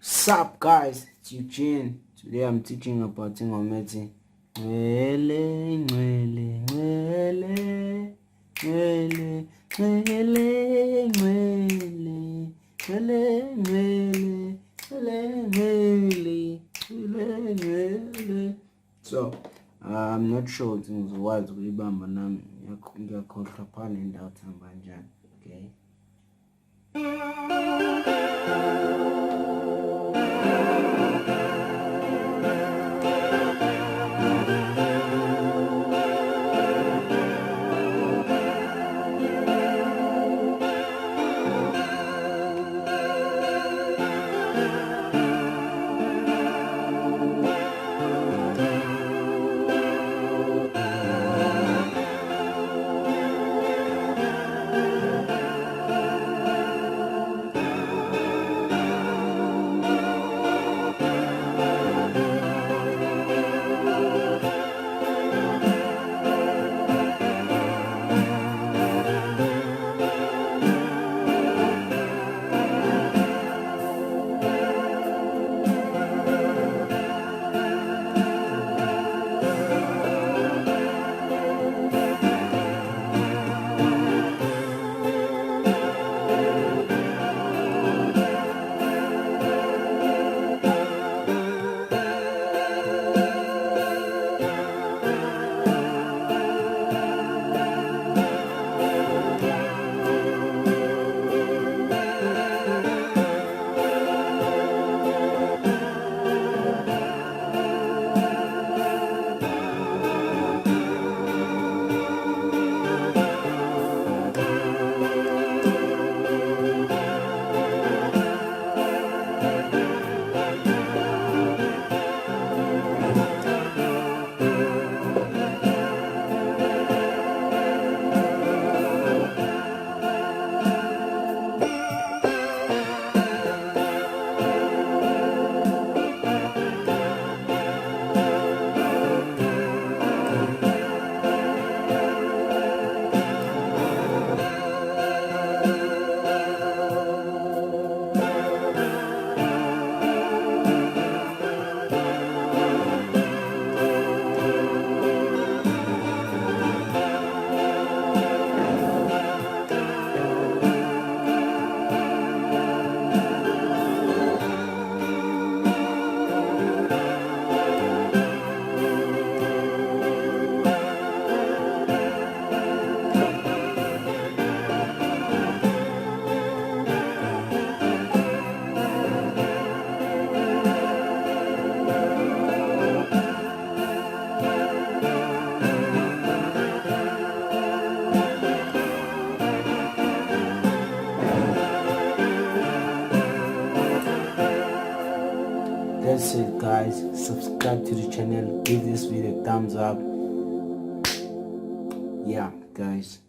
Sup guys, it's Eugene. Today I'm teaching about Ngometi. Ngwele, ngwele, ngwele, ngwele, ngwele, ngwele, ngwele, ngwele, ngwele, ngwele, ngwele. So, I'm not sure things words kulibamba nami ngiyakhohlwa phana indawo thamba kanjani. Okay. That's it guys, subscribe to the channel, give this video a thumbs up. Yeah guys.